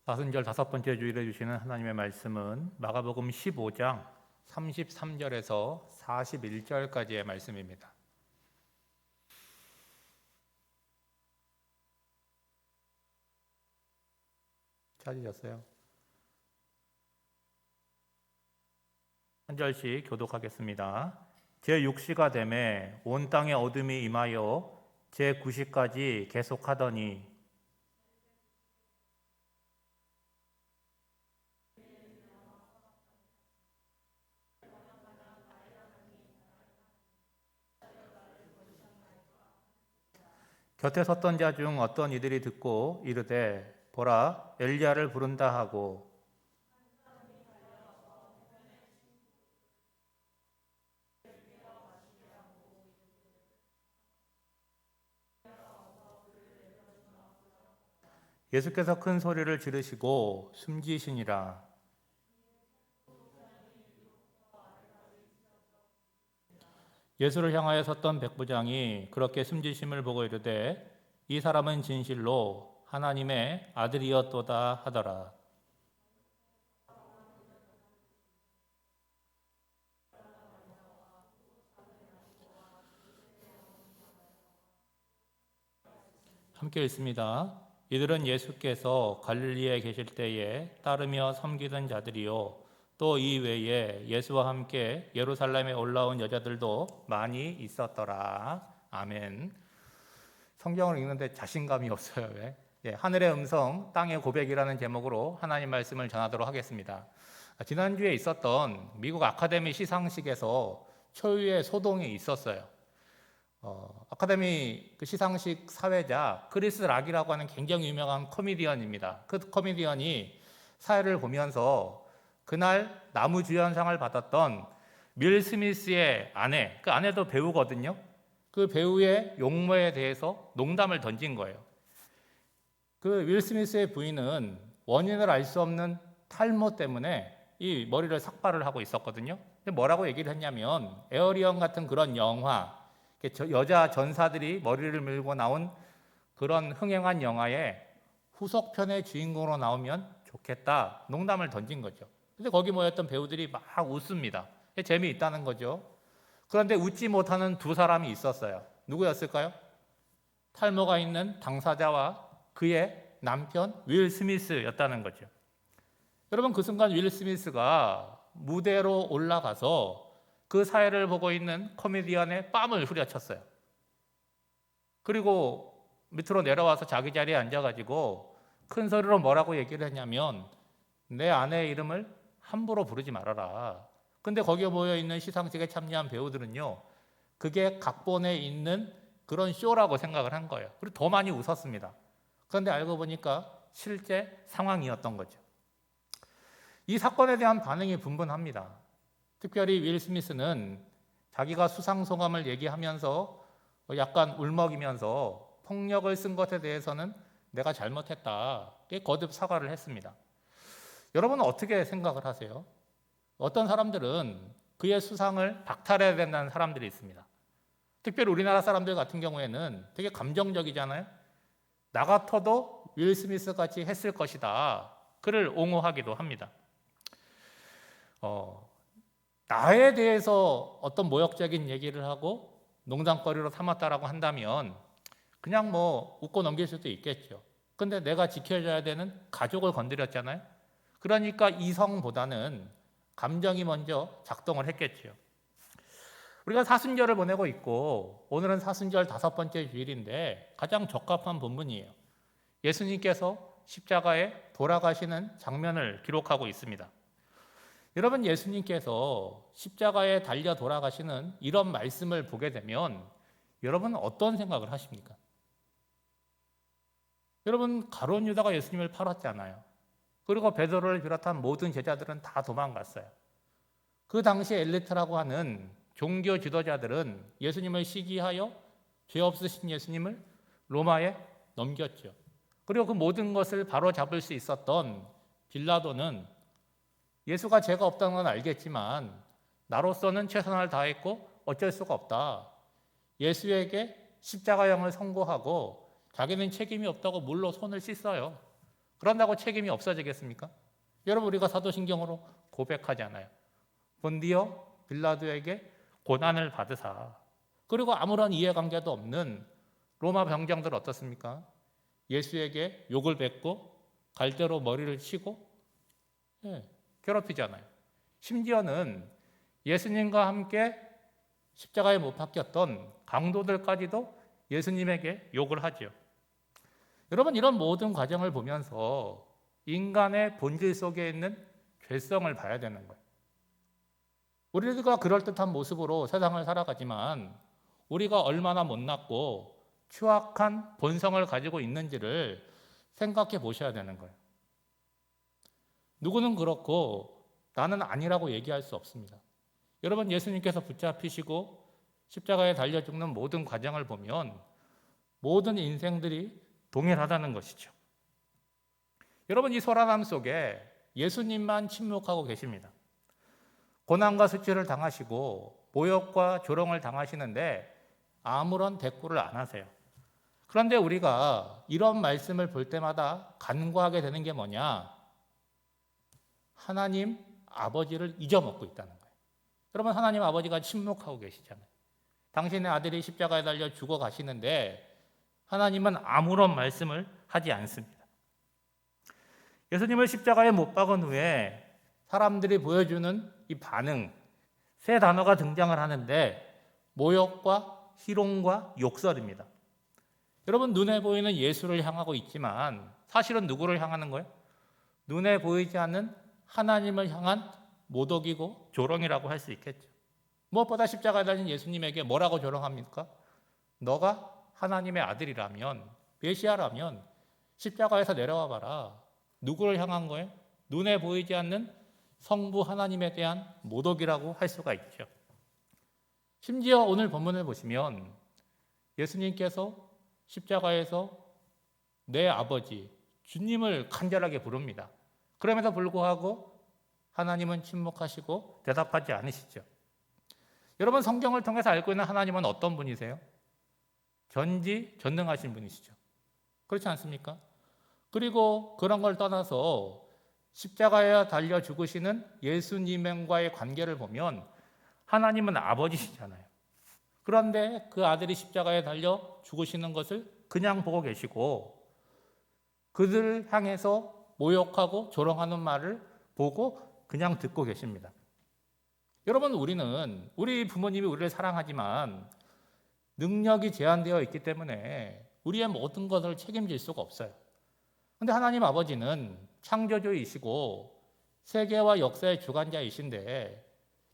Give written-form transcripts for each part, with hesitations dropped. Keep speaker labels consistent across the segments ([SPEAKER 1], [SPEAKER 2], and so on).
[SPEAKER 1] 사순절 다섯 번째 주일에 주시는 하나님의 말씀은 마가복음 15장 33절에서 41절까지의 말씀입니다. 찾으셨어요? 한 절씩 교독하겠습니다. 제6시가 되매 온 땅에 어둠이 임하여 제9시까지 계속하더니 곁에 섰던 자 중 어떤 이들이 듣고 이르되 보라 엘리야를 부른다 하고 예수께서 큰 소리를 지르시고 숨지시니라. 예수를 향하여 섰던 백부장이 그렇게 숨지심을 보고 이르되 이 사람은 진실로 하나님의 아들이었도다 하더라. 함께 읽습니다. 이들은 예수께서 갈릴리에 계실 때에 따르며 섬기던 자들이요 또 이 외에 예수와 함께 예루살렘에 올라온 여자들도 많이 있었더라. 아멘. 성경을 읽는데 자신감이 없어요. 왜? 하늘의 음성, 땅의 고백이라는 제목으로 하나님 말씀을 전하도록 하겠습니다. 지난주에 있었던 미국 아카데미 시상식에서 초유의 소동이 있었어요. 아카데미 그 시상식 사회자 크리스 락이라고 하는 굉장히 유명한 코미디언입니다. 그 코미디언이 사회를 보면서 그날 나무주연상을 받았던 밀 스미스의 아내, 그 아내도 배우거든요. 그 배우의 용모에 대해서 농담을 던진 거예요. 그 밀 스미스의 부인은 원인을 알 수 없는 탈모 때문에 이 머리를 삭발을 하고 있었거든요. 근데 뭐라고 얘기를 했냐면 에어리언 같은 그런 영화, 여자 전사들이 머리를 밀고 나온 그런 흥행한 영화에 후속편의 주인공으로 나오면 좋겠다 농담을 던진 거죠. 근데 거기 모였던 배우들이 막 웃습니다. 재미있다는 거죠. 그런데 웃지 못하는 두 사람이 있었어요. 누구였을까요? 탈모가 있는 당사자와 그의 남편 윌 스미스였다는 거죠. 여러분, 그 순간 윌 스미스가 무대로 올라가서 그 사회를 보고 있는 코미디언의 뺨을 후려쳤어요. 그리고 밑으로 내려와서 자기 자리에 앉아가지고 큰 소리로 뭐라고 얘기를 했냐면 내 아내의 이름을 함부로 부르지 말아라. 근데 거기에 모여있는 시상식에 참여한 배우들은요, 그게 각본에 있는 그런 쇼라고 생각을 한 거예요. 그리고 더 많이 웃었습니다. 그런데 알고 보니까 실제 상황이었던 거죠. 이 사건에 대한 반응이 분분합니다. 특별히 윌 스미스는 자기가 수상 소감을 얘기하면서 약간 울먹이면서 폭력을 쓴 것에 대해서는 내가 잘못했다. 거듭 사과를 했습니다. 여러분은 어떻게 생각을 하세요? 어떤 사람들은 그의 수상을 박탈해야 된다는 사람들이 있습니다. 특별히 우리나라 사람들 같은 경우에는 되게 감정적이잖아요. 나 같아도 윌 스미스 같이 했을 것이다. 그를 옹호하기도 합니다. 나에 대해서 어떤 모욕적인 얘기를 하고 농담거리로 삼았다라고 한다면 그냥 뭐 웃고 넘길 수도 있겠죠. 근데 내가 지켜줘야 되는 가족을 건드렸잖아요. 그러니까 이성보다는 감정이 먼저 작동을 했겠죠. 우리가 사순절을 보내고 있고 오늘은 사순절 다섯 번째 주일인데 가장 적합한 본문이에요. 예수님께서 십자가에 돌아가시는 장면을 기록하고 있습니다. 여러분, 예수님께서 십자가에 달려 돌아가시는 이런 말씀을 보게 되면 여러분은 어떤 생각을 하십니까? 여러분, 가룟 유다가 예수님을 팔았잖아요. 그리고 베드로를 비롯한 모든 제자들은 다 도망갔어요. 그 당시 엘리트라고 하는 종교 지도자들은 예수님을 시기하여 죄 없으신 예수님을 로마에 넘겼죠. 그리고 그 모든 것을 바로잡을 수 있었던 빌라도는 예수가 죄가 없다는 건 알겠지만 나로서는 최선을 다했고 어쩔 수가 없다. 예수에게 십자가형을 선고하고 자기는 책임이 없다고 물로 손을 씻어요. 그런다고 책임이 없어지겠습니까? 여러분, 우리가 사도신경으로 고백하잖아요. 본디오 빌라도에게 고난을 받으사. 그리고 아무런 이해관계도 없는 로마 병정들 어떻습니까? 예수에게 욕을 뱉고 갈대로 머리를 치고 괴롭히잖아요. 심지어는 예수님과 함께 십자가에 못 박혔던 강도들까지도 예수님에게 욕을 하죠. 여러분, 이런 모든 과정을 보면서 인간의 본질 속에 있는 죄성을 봐야 되는 거예요. 우리가 그럴듯한 모습으로 세상을 살아가지만 우리가 얼마나 못났고 추악한 본성을 가지고 있는지를 생각해 보셔야 되는 거예요. 누구는 그렇고 나는 아니라고 얘기할 수 없습니다. 여러분, 예수님께서 붙잡히시고 십자가에 달려 죽는 모든 과정을 보면 모든 인생들이 동일하다는 것이죠. 여러분, 이 소란함 속에 예수님만 침묵하고 계십니다. 고난과 수치를 당하시고 모욕과 조롱을 당하시는데 아무런 대꾸를 안 하세요. 그런데 우리가 이런 말씀을 볼 때마다 간구하게 되는 게 뭐냐? 하나님 아버지를 잊어먹고 있다는 거예요. 여러분, 하나님 아버지가 침묵하고 계시잖아요. 당신의 아들이 십자가에 달려 죽어 가시는데 하나님은 아무런 말씀을 하지 않습니다. 예수님을 십자가에 못 박은 후에 사람들이 보여주는 이 반응, 세 단어가 등장을 하는데 모욕과 희롱과 욕설입니다. 여러분, 눈에 보이는 예수를 향하고 있지만 사실은 누구를 향하는 거예요? 눈에 보이지 않는 하나님을 향한 모독이고 조롱이라고 할 수 있겠죠. 무엇보다 십자가에 달린 예수님에게 뭐라고 조롱합니까? 너가 하나님의 아들이라면, 메시아라면 십자가에서 내려와 봐라. 누구를 향한 거예요? 눈에 보이지 않는 성부 하나님에 대한 모독이라고 할 수가 있죠. 심지어 오늘 본문을 보시면 예수님께서 십자가에서 내 아버지, 주님을 간절하게 부릅니다. 그럼에도 불구하고 하나님은 침묵하시고 대답하지 않으시죠. 여러분, 성경을 통해서 알고 있는 하나님은 어떤 분이세요? 전지전능하신 분이시죠. 그렇지 않습니까? 그리고 그런 걸 떠나서 십자가에 달려 죽으시는 예수님과의 관계를 보면 하나님은 아버지시잖아요. 그런데 그 아들이 십자가에 달려 죽으시는 것을 그냥 보고 계시고 그들을 향해서 모욕하고 조롱하는 말을 보고 그냥 듣고 계십니다. 여러분, 우리 부모님이 우리를 사랑하지만 능력이 제한되어 있기 때문에 우리의 모든 것을 책임질 수가 없어요. 그런데 하나님 아버지는 창조주이시고 세계와 역사의 주관자이신데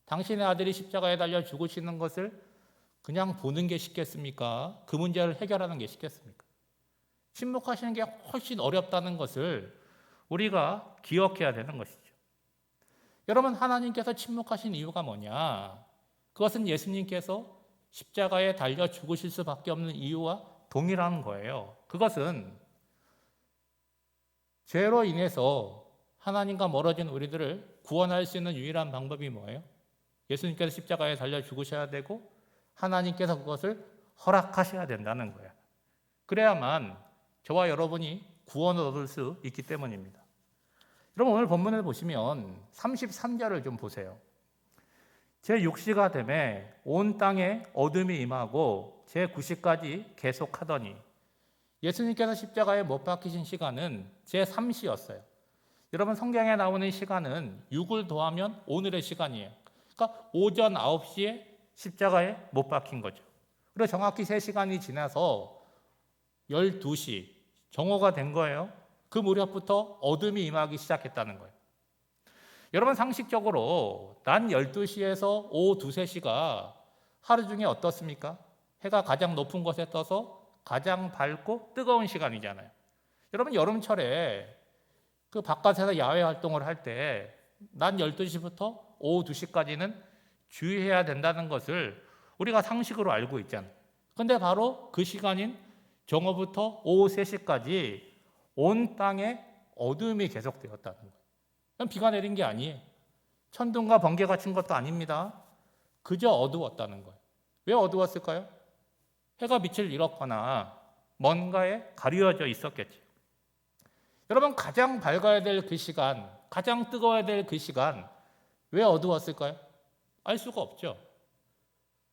[SPEAKER 1] 당신의 아들이 십자가에 달려 죽으시는 것을 그냥 보는 게 쉽겠습니까? 그 문제를 해결하는 게 쉽겠습니까? 침묵하시는 게 훨씬 어렵다는 것을 우리가 기억해야 되는 것이죠. 여러분, 하나님께서 침묵하신 이유가 뭐냐? 그것은 예수님께서 십자가에 달려 죽으실 수밖에 없는 이유와 동일한 거예요. 그것은 죄로 인해서 하나님과 멀어진 우리들을 구원할 수 있는 유일한 방법이 뭐예요? 예수님께서 십자가에 달려 죽으셔야 되고 하나님께서 그것을 허락하셔야 된다는 거예요. 그래야만 저와 여러분이 구원을 얻을 수 있기 때문입니다. 여러분, 오늘 본문을 보시면 33절을 좀 보세요. 제6시가 되매 온 땅에 어둠이 임하고 제9시까지 계속하더니 예수님께서 십자가에 못 박히신 시간은 제3시였어요. 여러분, 성경에 나오는 시간은 6을 더하면 오늘의 시간이에요. 그러니까 오전 9시에 십자가에 못 박힌 거죠. 그리고 정확히 3시간이 지나서 12시 정오가 된 거예요. 그 무렵부터 어둠이 임하기 시작했다는 거예요. 여러분, 상식적으로 낮 12시에서 오후 2, 3시가 하루 중에 어떻습니까? 해가 가장 높은 곳에 떠서 가장 밝고 뜨거운 시간이잖아요. 여러분, 여름철에 그 바깥에서 야외 활동을 할 때 낮 12시부터 오후 2시까지는 주의해야 된다는 것을 우리가 상식으로 알고 있잖아요. 그런데 바로 그 시간인 정오부터 오후 3시까지 온 땅에 어둠이 계속되었다는 거예요. 그냥 비가 내린 게 아니에요. 천둥과 번개가 친 것도 아닙니다. 그저 어두웠다는 거예요. 왜 어두웠을까요? 해가 빛을 잃었거나 뭔가에 가려져 있었겠죠. 여러분, 가장 밝아야 될 그 시간, 가장 뜨거워야 될 그 시간, 왜 어두웠을까요? 알 수가 없죠.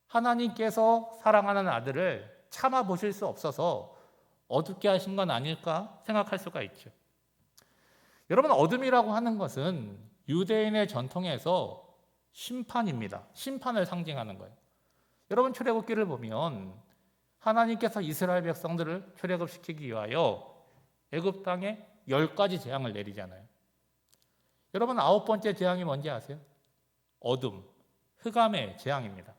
[SPEAKER 1] 하나님께서 사랑하는 아들을 참아 보실 수 없어서 어둡게 하신 건 아닐까 생각할 수가 있죠. 여러분, 어둠이라고 하는 것은 유대인의 전통에서 심판입니다. 심판을 상징하는 거예요. 여러분, 출애굽기를 보면 하나님께서 이스라엘 백성들을 출애굽시키기 위하여 애굽 땅에 10가지 재앙을 내리잖아요. 여러분, 9번째 재앙이 뭔지 아세요? 어둠, 흑암의 재앙입니다.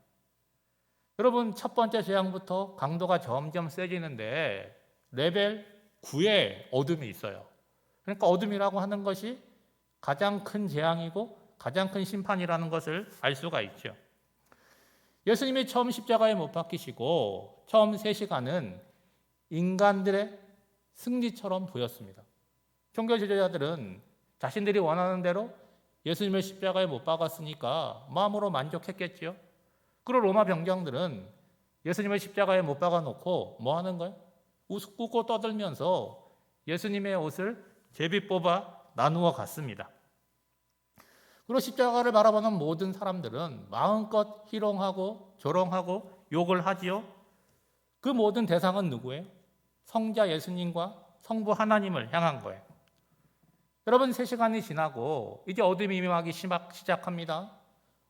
[SPEAKER 1] 여러분, 첫 번째 재앙부터 강도가 점점 세지는데 레벨 9의 어둠이 있어요. 그러니까 어둠이라고 하는 것이 가장 큰 재앙이고 가장 큰 심판이라는 것을 알 수가 있죠. 예수님이 처음 십자가에 못 박히시고 처음 3시간은 인간들의 승리처럼 보였습니다. 종교 지도자들은 자신들이 원하는 대로 예수님을 십자가에 못 박았으니까 마음으로 만족했겠지요. 그리고 로마 병장들은 예수님을 십자가에 못 박아놓고 뭐 하는 거예요? 웃고 떠들면서 예수님의 옷을 제비 뽑아 나누어 갔습니다. 그리고 십자가를 바라보는 모든 사람들은 마음껏 희롱하고 조롱하고 욕을 하지요. 그 모든 대상은 누구예요? 성자 예수님과 성부 하나님을 향한 거예요. 여러분, 3시간이 지나고 이제 어둠이 임하기 시작합니다.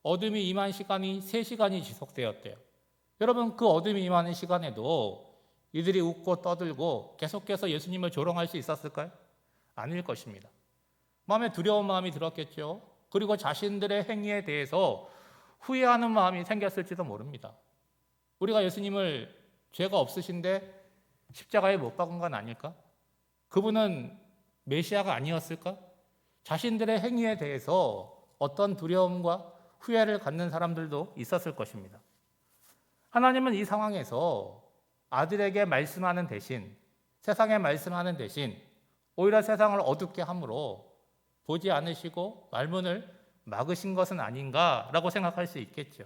[SPEAKER 1] 어둠이 임한 시간이 3시간이 지속되었대요. 여러분, 그 어둠이 임하는 시간에도 이들이 웃고 떠들고 계속해서 예수님을 조롱할 수 있었을까요? 아닐 것입니다. 마음에 두려운 마음이 들었겠죠. 그리고 자신들의 행위에 대해서 후회하는 마음이 생겼을지도 모릅니다. 우리가 예수님을 죄가 없으신데 십자가에 못 박은 건 아닐까? 그분은 메시아가 아니었을까? 자신들의 행위에 대해서 어떤 두려움과 후회를 갖는 사람들도 있었을 것입니다. 하나님은 이 상황에서 아들에게 말씀하는 대신, 세상에 말씀하는 대신 오히려 세상을 어둡게 함으로 보지 않으시고 말문을 막으신 것은 아닌가라고 생각할 수 있겠죠.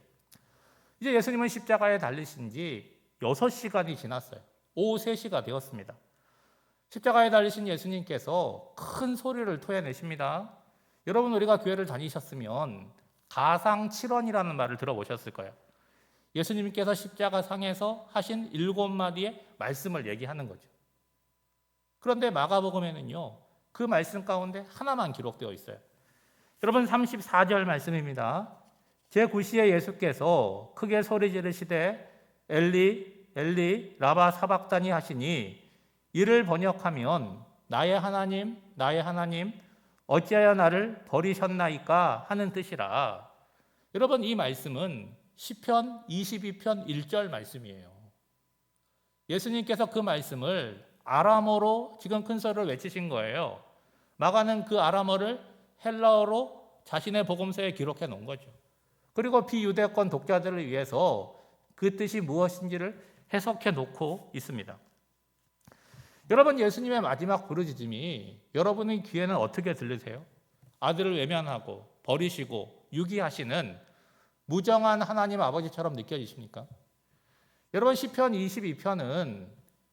[SPEAKER 1] 이제 예수님은 십자가에 달리신 지 6시간이 지났어요. 오후 3시가 되었습니다. 십자가에 달리신 예수님께서 큰 소리를 토해내십니다. 여러분, 우리가 교회를 다니셨으면 가상칠언이라는 말을 들어보셨을 거예요. 예수님께서 십자가상에서 하신 7마디의 말씀을 얘기하는 거죠. 그런데 마가복음에는요, 그 말씀 가운데 하나만 기록되어 있어요. 여러분, 34절 말씀입니다. 제9시에 예수께서 크게 소리 지르시되 엘리 엘리 라바 사박다니 하시니 이를 번역하면 나의 하나님 나의 하나님 어찌하여 나를 버리셨나이까 하는 뜻이라. 여러분, 이 말씀은 시편 22편 1절 말씀이에요. 예수님께서 그 말씀을 아람어로 지금 큰 소리를 외치신 거예요. 마가는 그 아람어를 헬라어로 자신의 복음서에 기록해 놓은 거죠. 그리고 비유대권 독자들을 위해서 그 뜻이 무엇인지를 해석해 놓고 있습니다. 여러분, 예수님의 마지막 부르짖음이 여러분의 귀에는 어떻게 들리세요? 아들을 외면하고 버리시고 유기하시는 무정한 하나님 아버지처럼 느껴지십니까? 여러분, 시편 22편은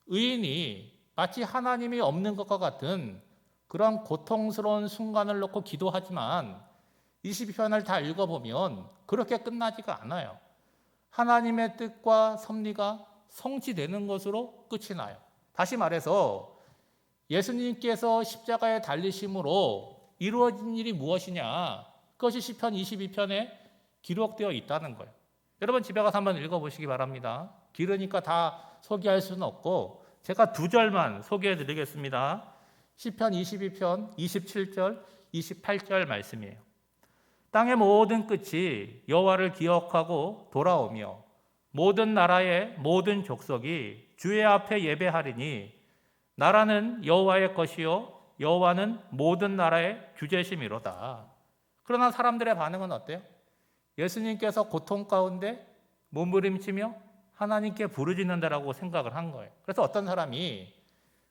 [SPEAKER 1] 의인이 마치 하나님이 없는 것과 같은 그런 고통스러운 순간을 놓고 기도하지만 22편을 다 읽어보면 그렇게 끝나지가 않아요. 하나님의 뜻과 섭리가 성취되는 것으로 끝이 나요. 다시 말해서 예수님께서 십자가에 달리심으로 이루어진 일이 무엇이냐, 그것이 시편 22편에 기록되어 있다는 거예요. 여러분, 집에 가서 한번 읽어보시기 바랍니다. 길으니까 다 소개할 수는 없고 제가 2절만 소개해 드리겠습니다. 시편 22편 27절 28절 말씀이에요. 땅의 모든 끝이 여호와를 기억하고 돌아오며 모든 나라의 모든 족속이 주의 앞에 예배하리니 나라는 여호와의 것이요 여호와는 모든 나라의 주제심이로다. 그러나 사람들의 반응은 어때요? 예수님께서 고통 가운데 몸부림치며 하나님께 부르짖는다라고 생각을 한 거예요. 그래서 어떤 사람이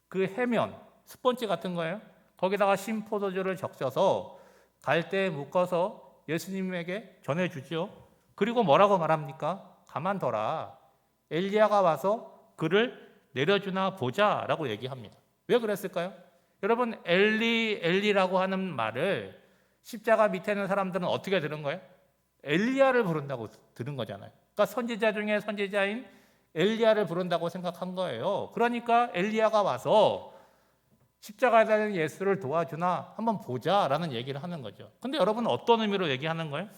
[SPEAKER 1] 그 해면, 스펀지 같은 거예요, 거기다가 신포도주를 적셔서 갈대에 묶어서 예수님에게 전해주죠. 그리고 뭐라고 말합니까? 가만둬라, 엘리야가 와서 그를 내려주나 보자 라고 얘기합니다. 왜 그랬을까요? 여러분 엘리 엘리라고 하는 말을 십자가 밑에 있는 사람들은 어떻게 들은 거예요? 엘리야를 부른다고 들은 거잖아요. 그러니까 선지자 중에 선지자인 엘리야를 부른다고 생각한 거예요. 그러니까 엘리야가 와서 십자가에 달린 예수를 도와주나 한번 보자라는 얘기를 하는 거죠. 근데 여러분 어떤 의미로 얘기하는 거예요?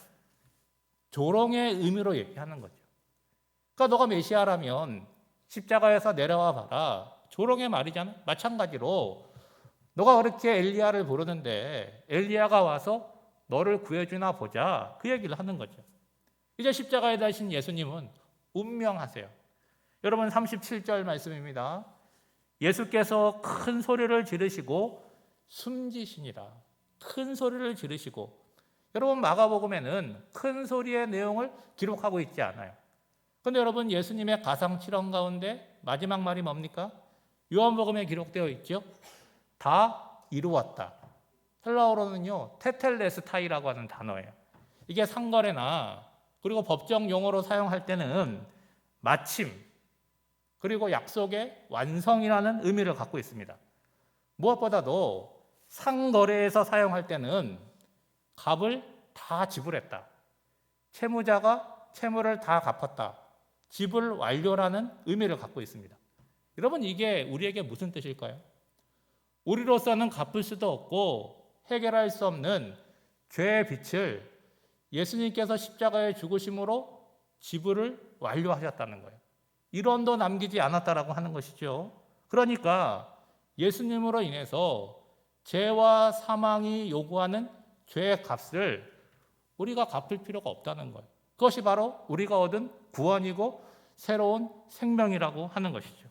[SPEAKER 1] 조롱의 의미로 얘기하는 거죠. 그러니까 너가 메시아라면 십자가에서 내려와 봐라. 조롱의 말이잖아요. 마찬가지로 너가 그렇게 엘리야를 부르는데 엘리야가 와서 너를 구해주나 보자. 그 얘기를 하는 거죠. 이제 십자가에 달리신 예수님은 운명하세요. 여러분 37절 말씀입니다. 예수께서 큰 소리를 지르시고 숨지시니라. 큰 소리를 지르시고. 여러분 마가복음에는 큰 소리의 내용을 기록하고 있지 않아요. 그런데 여러분 예수님의 가상칠언 가운데 마지막 말이 뭡니까? 요한복음에 기록되어 있죠. 다 이루었다. 헬라어로는요 테텔레스타이라고 하는 단어예요. 이게 상거래나 그리고 법정 용어로 사용할 때는 마침 그리고 약속의 완성이라는 의미를 갖고 있습니다. 무엇보다도 상거래에서 사용할 때는 값을 다 지불했다. 채무자가 채무를 다 갚았다. 지불 완료라는 의미를 갖고 있습니다. 여러분 이게 우리에게 무슨 뜻일까요? 우리로서는 갚을 수도 없고 해결할 수 없는 죄의 빚을 예수님께서 십자가에 죽으심으로 지불을 완료하셨다는 거예요. 1원도 남기지 않았다라고 하는 것이죠. 그러니까 예수님으로 인해서 죄와 사망이 요구하는 죄의 값을 우리가 갚을 필요가 없다는 거예요. 그것이 바로 우리가 얻은 구원이고 새로운 생명이라고 하는 것이죠.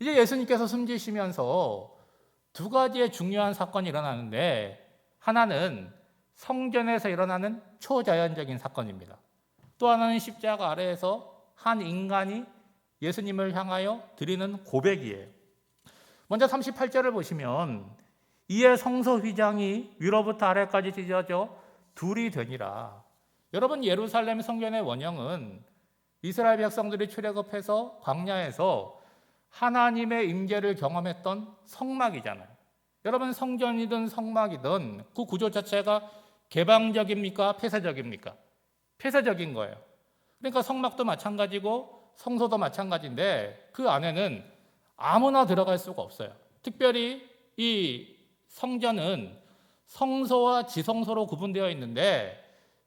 [SPEAKER 1] 이제 예수님께서 숨지시면서 두 가지의 중요한 사건이 일어나는데 하나는 성전에서 일어나는 초자연적인 사건입니다. 또 하나는 십자가 아래에서 한 인간이 예수님을 향하여 드리는 고백이에요. 먼저 38절을 보시면 이에 성소 휘장이 위로부터 아래까지 찢어져 둘이 되니라. 여러분 예루살렘 성전의 원형은 이스라엘 백성들이 출애굽해서 광야에서 하나님의 임재를 경험했던 성막이잖아요. 여러분 성전이든 성막이든 그 구조 자체가 개방적입니까? 폐쇄적입니까? 폐쇄적인 거예요. 그러니까 성막도 마찬가지고 성소도 마찬가지인데 그 안에는 아무나 들어갈 수가 없어요. 특별히 이 성전은 성소와 지성소로 구분되어 있는데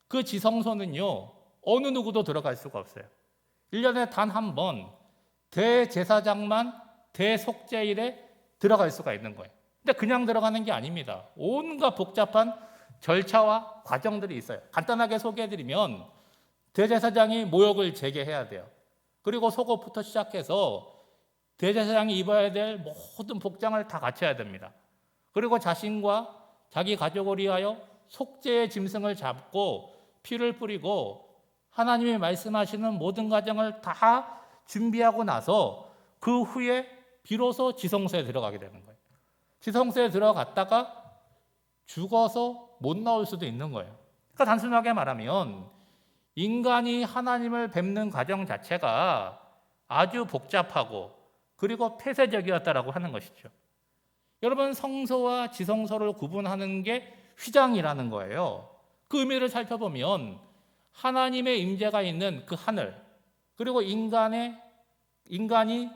[SPEAKER 1] 그 지성소는요 어느 누구도 들어갈 수가 없어요. 1년에 단 한 번 대제사장만 대속죄일에 들어갈 수가 있는 거예요. 근데 그냥 들어가는 게 아닙니다. 온갖 복잡한 절차와 과정들이 있어요. 간단하게 소개해드리면 대제사장이 모욕을 제게해야 돼요. 그리고 속옷부터 시작해서 대제사장이 입어야 될 모든 복장을 다 갖춰야 됩니다. 그리고 자신과 자기 가족을 위하여 속죄의 짐승을 잡고 피를 뿌리고 하나님이 말씀하시는 모든 과정을 다 준비하고 나서 그 후에 비로소 지성소에 들어가게 되는 거예요. 지성소에 들어갔다가 죽어서 못 나올 수도 있는 거예요. 그러니까 단순하게 말하면 인간이 하나님을 뵙는 과정 자체가 아주 복잡하고 그리고 폐쇄적이었다라고 하는 것이죠. 여러분 성소와 지성소를 구분하는 게 휘장이라는 거예요. 그 의미를 살펴보면 하나님의 임재가 있는 그 하늘 그리고 인간이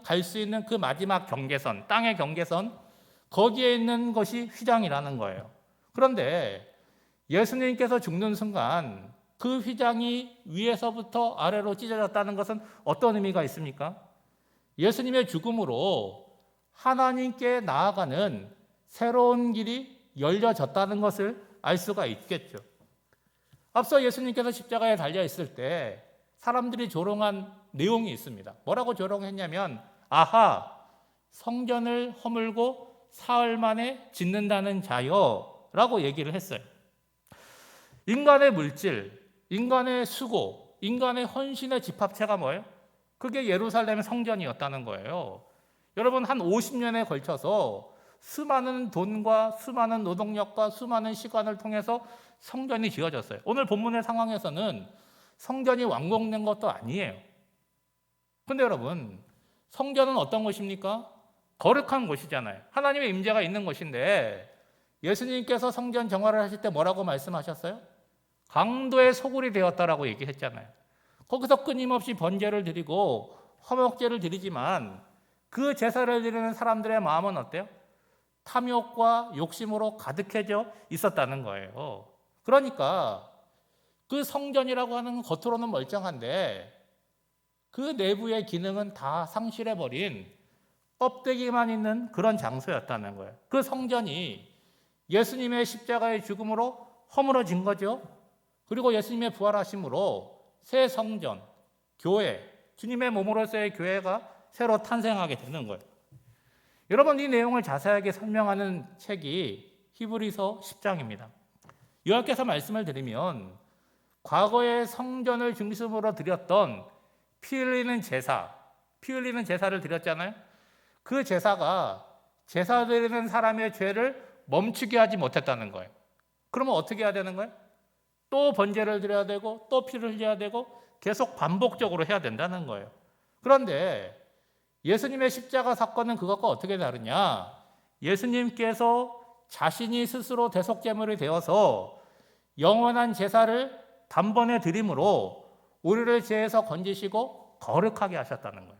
[SPEAKER 1] 갈 수 있는 그 마지막 경계선, 땅의 경계선 거기에 있는 것이 휘장이라는 거예요. 그런데 예수님께서 죽는 순간 그 휘장이 위에서부터 아래로 찢어졌다는 것은 어떤 의미가 있습니까? 예수님의 죽음으로 하나님께 나아가는 새로운 길이 열려졌다는 것을 알 수가 있겠죠. 앞서 예수님께서 십자가에 달려 있을 때 사람들이 조롱한 내용이 있습니다. 뭐라고 조롱했냐면 아하 성전을 허물고 사흘 만에 짓는다는 자여 라고 얘기를 했어요. 인간의 물질, 인간의 수고, 인간의 헌신의 집합체가 뭐예요? 그게 예루살렘 성전이었다는 거예요. 여러분 한 50년에 걸쳐서 수많은 돈과 수많은 노동력과 수많은 시간을 통해서 성전이 지어졌어요. 오늘 본문의 상황에서는 성전이 완공된 것도 아니에요. 근데 여러분 성전은 어떤 것입니까? 거룩한 곳이잖아요. 하나님의 임재가 있는 곳인데 예수님께서 성전 정화를 하실 때 뭐라고 말씀하셨어요? 강도의 소굴이 되었다라고 얘기했잖아요. 거기서 끊임없이 번제를 드리고 화목제를 드리지만 그 제사를 드리는 사람들의 마음은 어때요? 탐욕과 욕심으로 가득해져 있었다는 거예요. 그러니까 그 성전이라고 하는 겉으로는 멀쩡한데 그 내부의 기능은 다 상실해버린 껍데기만 있는 그런 장소였다는 거예요. 그 성전이 예수님의 십자가의 죽음으로 허물어진 거죠. 그리고 예수님의 부활하심으로 새 성전, 교회, 주님의 몸으로서의 교회가 새로 탄생하게 되는 거예요. 여러분, 이 내용을 자세하게 설명하는 책이 히브리서 10장입니다. 요약해서 말씀을 드리면 과거의 성전을 중심으로 드렸던 피 흘리는 제사를 드렸잖아요. 그 제사가 제사 드리는 사람의 죄를 멈추게 하지 못했다는 거예요. 그러면 어떻게 해야 되는 거예요? 또 번제를 드려야 되고 또 피를 흘려야 되고 계속 반복적으로 해야 된다는 거예요. 그런데 예수님의 십자가 사건은 그것과 어떻게 다르냐? 예수님께서 자신이 스스로 대속제물이 되어서 영원한 제사를 단번에 드림으로 우리를 죄에서 건지시고 거룩하게 하셨다는 거예요.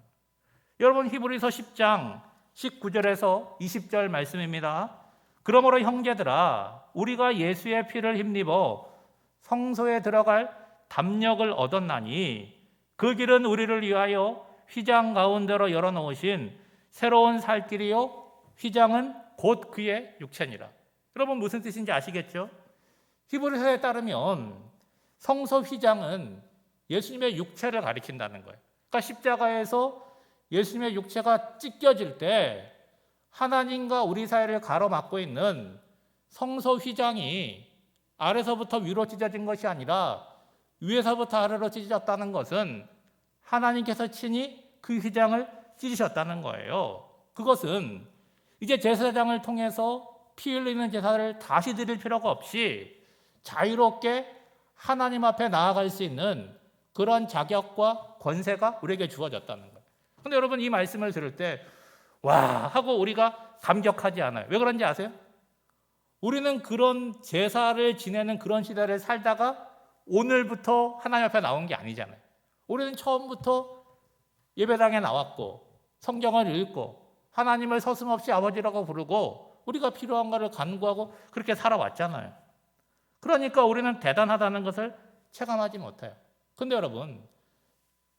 [SPEAKER 1] 여러분, 히브리서 10장 19절에서 20절 말씀입니다. 그러므로 형제들아, 우리가 예수의 피를 힘입어 성소에 들어갈 담력을 얻었나니 그 길은 우리를 위하여 휘장 가운데로 열어놓으신 새로운 살 길이요 휘장은 곧 그의 육체니라. 여러분, 무슨 뜻인지 아시겠죠? 히브리서에 따르면 성소 휘장은 예수님의 육체를 가리킨다는 거예요. 그러니까 십자가에서 예수님의 육체가 찢겨질 때 하나님과 우리 사이를 가로막고 있는 성소 휘장이 아래서부터 위로 찢어진 것이 아니라 위에서부터 아래로 찢어졌다는 것은 하나님께서 친히 그 휘장을 찢으셨다는 거예요. 그것은 이제 제사장을 통해서 피 흘리는 제사를 다시 드릴 필요가 없이 자유롭게 하나님 앞에 나아갈 수 있는 그런 자격과 권세가 우리에게 주어졌다는 거예요. 그런데 여러분, 이 말씀을 들을 때 와 하고 우리가 감격하지 않아요. 왜 그런지 아세요? 우리는 그런 제사를 지내는 그런 시대를 살다가 오늘부터 하나님 앞에 나온 게 아니잖아요. 우리는 처음부터 예배당에 나왔고 성경을 읽고 하나님을 서슴없이 아버지라고 부르고 우리가 필요한 것을 간구하고 그렇게 살아왔잖아요. 그러니까 우리는 대단하다는 것을 체감하지 못해요. 근데 여러분,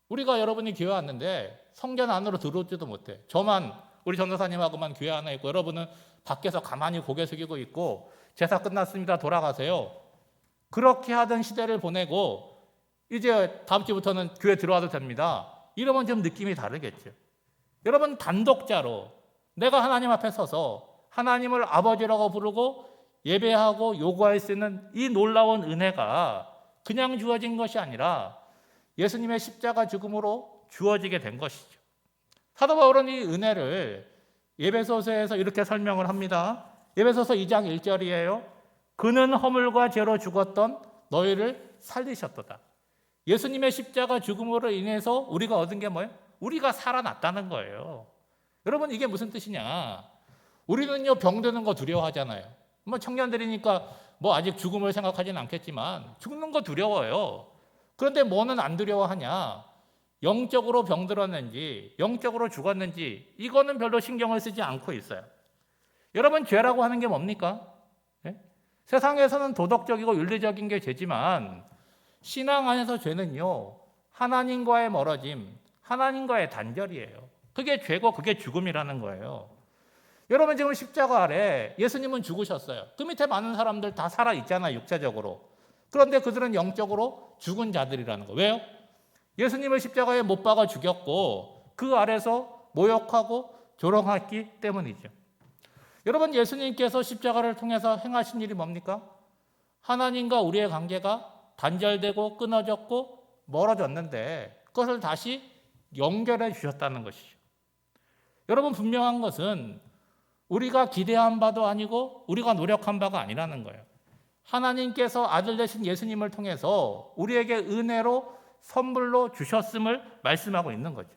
[SPEAKER 1] 우리가 여러분이 교회 왔는데 성전 안으로 들어오지도 못해. 저만, 우리 전도사님하고만 교회 안에 있고 여러분은 밖에서 가만히 고개 숙이고 있고 제사 끝났습니다, 돌아가세요. 그렇게 하던 시대를 보내고 이제 다음 주부터는 교회 들어와도 됩니다. 이러면 좀 느낌이 다르겠죠. 여러분, 단독자로 내가 하나님 앞에 서서 하나님을 아버지라고 부르고 예배하고 요구할 수 있는 이 놀라운 은혜가 그냥 주어진 것이 아니라 예수님의 십자가 죽음으로 주어지게 된 것이죠. 사도 바울은 이 은혜를 에베소서에서 이렇게 설명을 합니다. 에베소서 2장 1절이에요. 그는 허물과 죄로 죽었던 너희를 살리셨도다. 예수님의 십자가 죽음으로 인해서 우리가 얻은 게 뭐예요? 우리가 살아났다는 거예요. 여러분, 이게 무슨 뜻이냐? 우리는요, 병드는 거 두려워하잖아요. 뭐 청년들이니까 뭐 아직 죽음을 생각하지는 않겠지만 죽는 거 두려워요. 그런데 뭐는 안 두려워하냐? 영적으로 병들었는지 영적으로 죽었는지 이거는 별로 신경을 쓰지 않고 있어요. 여러분, 죄라고 하는 게 뭡니까? 예? 세상에서는 도덕적이고 윤리적인 게 죄지만 신앙 안에서 죄는요, 하나님과의 멀어짐, 하나님과의 단절이에요. 그게 죄고 그게 죽음이라는 거예요. 여러분, 지금 십자가 아래 예수님은 죽으셨어요. 그 밑에 많은 사람들 다 살아있잖아요, 육체적으로. 그런데 그들은 영적으로 죽은 자들이라는 거예요. 왜요? 예수님을 십자가에 못 박아 죽였고 그 아래서 모욕하고 조롱했기 때문이죠. 여러분, 예수님께서 십자가를 통해서 행하신 일이 뭡니까? 하나님과 우리의 관계가 단절되고 끊어졌고 멀어졌는데 그것을 다시 연결해 주셨다는 것이죠. 여러분, 분명한 것은 우리가 기대한 바도 아니고 우리가 노력한 바가 아니라는 거예요. 하나님께서 아들 되신 예수님을 통해서 우리에게 은혜로 선물로 주셨음을 말씀하고 있는 거죠.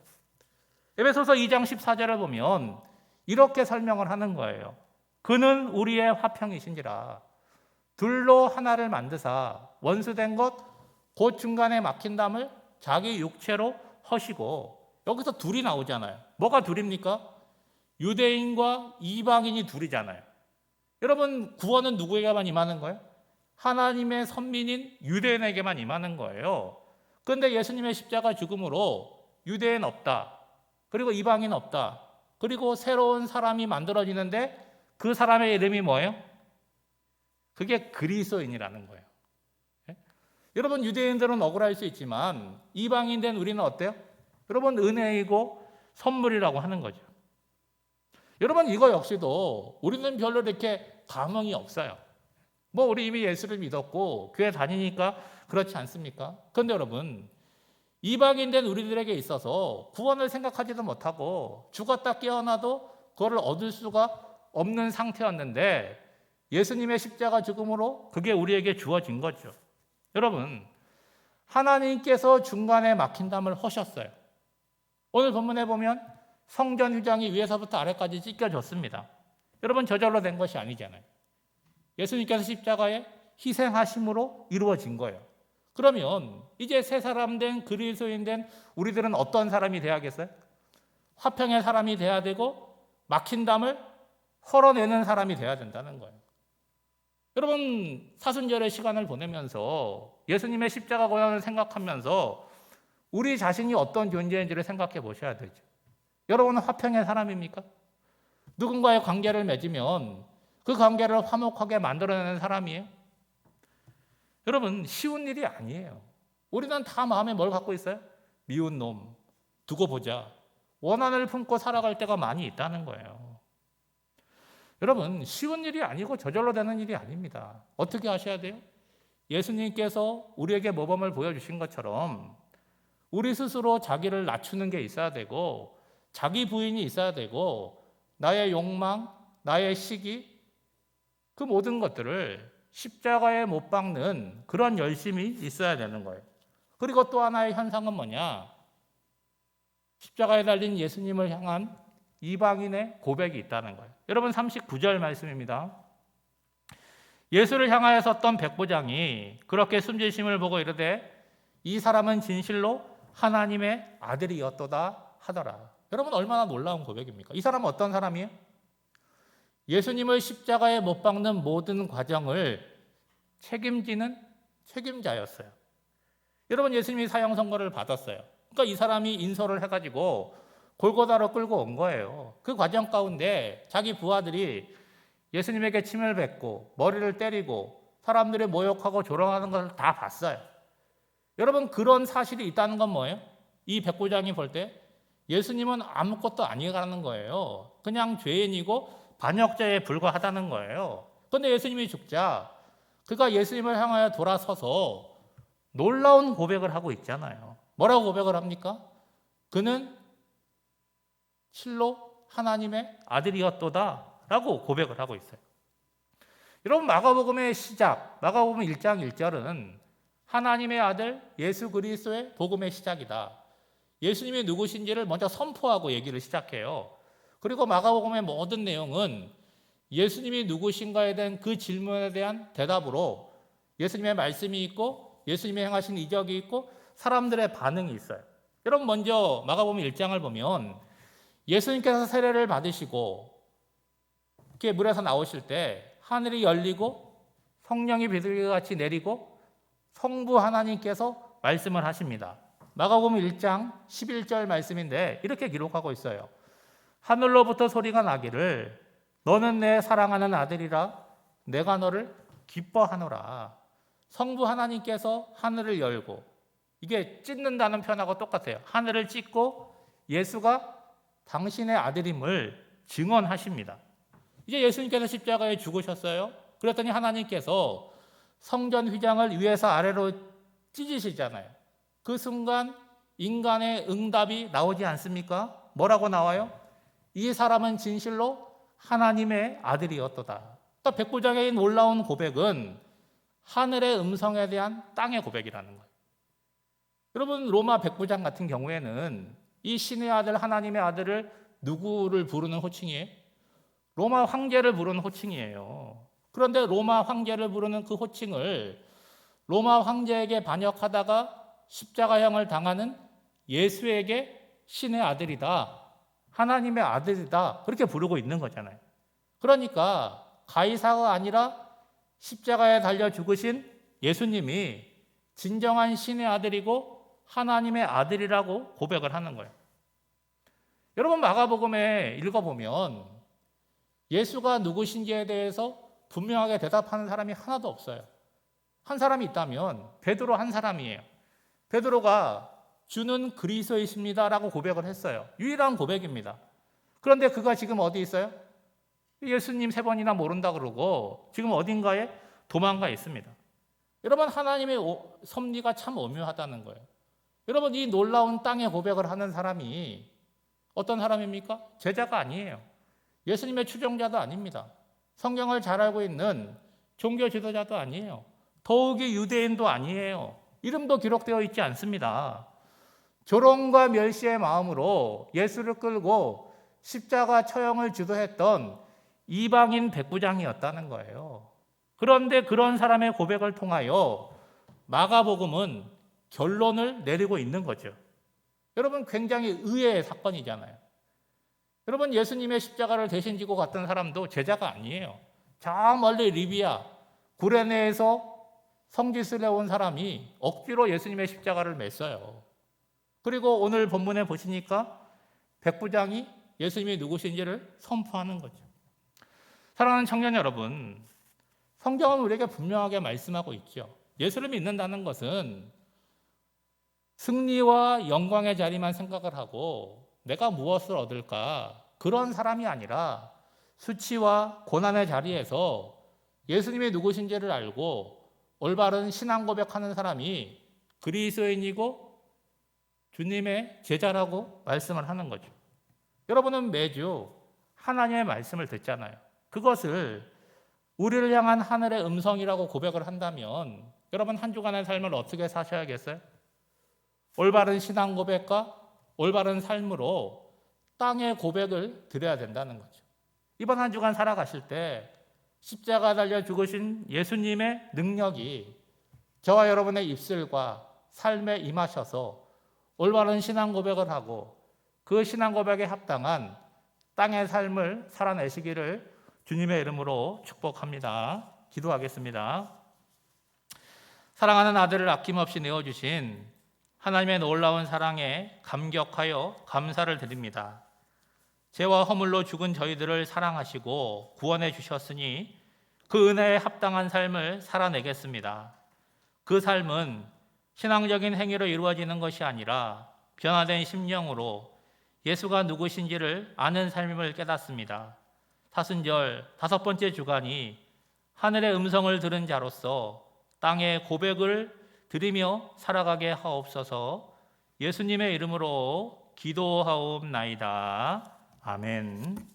[SPEAKER 1] 에베소서 2장 14절을 보면 이렇게 설명을 하는 거예요. 그는 우리의 화평이신지라 둘로 하나를 만드사 원수된 것 곧 중간에 막힌 담을 자기 육체로 허시고, 여기서 둘이 나오잖아요. 뭐가 둘입니까? 유대인과 이방인이 둘이잖아요. 여러분, 구원은 누구에게만 임하는 거예요? 하나님의 선민인 유대인에게만 임하는 거예요. 그런데 예수님의 십자가 죽음으로 유대인 없다, 그리고 이방인 없다, 그리고 새로운 사람이 만들어지는데 그 사람의 이름이 뭐예요? 그게 그리스도인이라는 거예요. 여러분, 유대인들은 억울할 수 있지만 이방인 된 우리는 어때요? 여러분, 은혜이고 선물이라고 하는 거죠. 여러분, 이거 역시도 우리는 별로 이렇게 감흥이 없어요. 뭐 우리 이미 예수를 믿었고 교회 다니니까 그렇지 않습니까? 그런데 여러분, 이방인 된 우리들에게 있어서 구원을 생각하지도 못하고 죽었다 깨어나도 그거를 얻을 수가 없는 상태였는데 예수님의 십자가 죽음으로 그게 우리에게 주어진 거죠. 여러분, 하나님께서 중간에 막힌 담을 허셨어요. 오늘 본문에 보면 성전 휘장이 위에서부터 아래까지 찢겨졌습니다. 여러분, 저절로 된 것이 아니잖아요. 예수님께서 십자가에 희생하심으로 이루어진 거예요. 그러면 이제 새 사람 된 그리스도인 된 우리들은 어떤 사람이 돼야겠어요? 화평의 사람이 돼야 되고 막힌 담을 헐어내는 사람이 돼야 된다는 거예요. 여러분, 사순절의 시간을 보내면서 예수님의 십자가 고난을 생각하면서 우리 자신이 어떤 존재인지를 생각해 보셔야 되죠. 여러분은 화평의 사람입니까? 누군가의 관계를 맺으면 그 관계를 화목하게 만들어내는 사람이에요? 여러분, 쉬운 일이 아니에요. 우리는 다 마음에 뭘 갖고 있어요? 미운 놈, 두고 보자, 원한을 품고 살아갈 때가 많이 있다는 거예요. 여러분, 쉬운 일이 아니고 저절로 되는 일이 아닙니다. 어떻게 하셔야 돼요? 예수님께서 우리에게 모범을 보여주신 것처럼 우리 스스로 자기를 낮추는 게 있어야 되고 자기 부인이 있어야 되고 나의 욕망, 나의 시기, 그 모든 것들을 십자가에 못 박는 그런 열심이 있어야 되는 거예요. 그리고 또 하나의 현상은 뭐냐? 십자가에 달린 예수님을 향한 이방인의 고백이 있다는 거예요. 여러분, 39절 말씀입니다. 예수를 향하여 섰던 백부장이 그렇게 숨지심을 보고 이르되 이 사람은 진실로 하나님의 아들이었도다 하더라. 여러분, 얼마나 놀라운 고백입니까? 이 사람은 어떤 사람이에요? 예수님을 십자가에 못 박는 모든 과정을 책임지는 책임자였어요. 여러분, 예수님이 사형 선고를 받았어요. 그러니까 이 사람이 인솔을 해가지고 골고다로 끌고 온 거예요. 그 과정 가운데 자기 부하들이 예수님에게 침을 뱉고 머리를 때리고 사람들이 모욕하고 조롱하는 것을 다 봤어요. 여러분, 그런 사실이 있다는 건 뭐예요? 이 백부장이 볼 때 예수님은 아무것도 아니라는 거예요. 그냥 죄인이고 반역자에 불과하다는 거예요. 그런데 예수님이 죽자 그가 예수님을 향하여 돌아서서 놀라운 고백을 하고 있잖아요. 뭐라고 고백을 합니까? 그는 실로 하나님의 아들이었도다 라고 고백을 하고 있어요. 여러분, 마가복음의 시작, 마가복음 1장 1절은 하나님의 아들 예수 그리스도의 복음의 시작이다. 예수님이 누구신지를 먼저 선포하고 얘기를 시작해요. 그리고 마가복음의 모든 내용은 예수님이 누구신가에 대한 그 질문에 대한 대답으로 예수님의 말씀이 있고 예수님이 행하신 이적이 있고 사람들의 반응이 있어요. 여러분, 먼저 마가복음 1장을 보면 예수님께서 세례를 받으시고 이렇게 물에서 나오실 때 하늘이 열리고 성령이 비둘기같이 내리고 성부 하나님께서 말씀을 하십니다. 마가복음 1장 11절 말씀인데 이렇게 기록하고 있어요. 하늘로부터 소리가 나기를 너는 내 사랑하는 아들이라 내가 너를 기뻐하노라. 성부 하나님께서 하늘을 열고, 이게 찢는다는 표현하고 똑같아요. 하늘을 찢고 예수가 당신의 아들임을 증언하십니다. 이제 예수님께서 십자가에 죽으셨어요. 그랬더니 하나님께서 성전 휘장을 위에서 아래로 찢으시잖아요. 그 순간 인간의 응답이 나오지 않습니까? 뭐라고 나와요? 이 사람은 진실로 하나님의 아들이었도다. 그러니까 백부장의 놀라운 고백은 하늘의 음성에 대한 땅의 고백이라는 거예요. 여러분, 로마 백부장 같은 경우에는 이 신의 아들, 하나님의 아들을 누구를 부르는 호칭이에요? 로마 황제를 부르는 호칭이에요. 그런데 로마 황제를 부르는 그 호칭을 로마 황제에게 반역하다가 십자가형을 당하는 예수에게 신의 아들이다, 하나님의 아들이다, 그렇게 부르고 있는 거잖아요. 그러니까 가이사가 아니라 십자가에 달려 죽으신 예수님이 진정한 신의 아들이고 하나님의 아들이라고 고백을 하는 거예요. 여러분, 마가복음에 읽어보면 예수가 누구신지에 대해서 분명하게 대답하는 사람이 하나도 없어요. 한 사람이 있다면 베드로 한 사람이에요. 베드로가 주는 그리스도이십니다라고 고백을 했어요. 유일한 고백입니다. 그런데 그가 지금 어디 있어요? 예수님 3번이나 모른다 그러고 지금 어딘가에 도망가 있습니다. 여러분, 하나님의 섭리가 참 오묘하다는 거예요. 여러분, 이 놀라운 땅의 고백을 하는 사람이 어떤 사람입니까? 제자가 아니에요. 예수님의 추종자도 아닙니다. 성경을 잘 알고 있는 종교 지도자도 아니에요. 더욱이 유대인도 아니에요. 이름도 기록되어 있지 않습니다. 조롱과 멸시의 마음으로 예수를 끌고 십자가 처형을 주도했던 이방인 백부장이었다는 거예요. 그런데 그런 사람의 고백을 통하여 마가복음은 결론을 내리고 있는 거죠. 여러분, 굉장히 의외의 사건이잖아요. 여러분, 예수님의 십자가를 대신 지고 갔던 사람도 제자가 아니에요. 저 멀리 리비아 구레네에서 성지순례 온 사람이 억지로 예수님의 십자가를 맸어요. 그리고 오늘 본문에 보시니까 백부장이 예수님이 누구신지를 선포하는 거죠. 사랑하는 청년 여러분, 성경은 우리에게 분명하게 말씀하고 있죠. 예수를 믿는다는 것은 승리와 영광의 자리만 생각을 하고 내가 무엇을 얻을까, 그런 사람이 아니라 수치와 고난의 자리에서 예수님이 누구신지를 알고 올바른 신앙 고백하는 사람이 그리스도인이고 주님의 제자라고 말씀을 하는 거죠. 여러분은 매주 하나님의 말씀을 듣잖아요. 그것을 우리를 향한 하늘의 음성이라고 고백을 한다면 여러분, 한 주간의 삶을 어떻게 사셔야겠어요? 올바른 신앙 고백과 올바른 삶으로 땅의 고백을 드려야 된다는 거죠. 이번 한 주간 살아가실 때 십자가 달려 죽으신 예수님의 능력이 저와 여러분의 입술과 삶에 임하셔서 올바른 신앙 고백을 하고 그 신앙 고백에 합당한 땅의 삶을 살아내시기를 주님의 이름으로 축복합니다. 기도하겠습니다. 사랑하는 아들을 아낌없이 내어주신 하나님의 놀라운 사랑에 감격하여 감사를 드립니다. 죄와 허물로 죽은 저희들을 사랑하시고 구원해 주셨으니 그 은혜에 합당한 삶을 살아내겠습니다. 그 삶은 신앙적인 행위로 이루어지는 것이 아니라 변화된 심령으로 예수가 누구신지를 아는 삶임을 깨닫습니다. 사순절 5번째 주간이 하늘의 음성을 들은 자로서 땅의 고백을 드리며 살아가게 하옵소서. 예수님의 이름으로 기도하옵나이다. 아멘.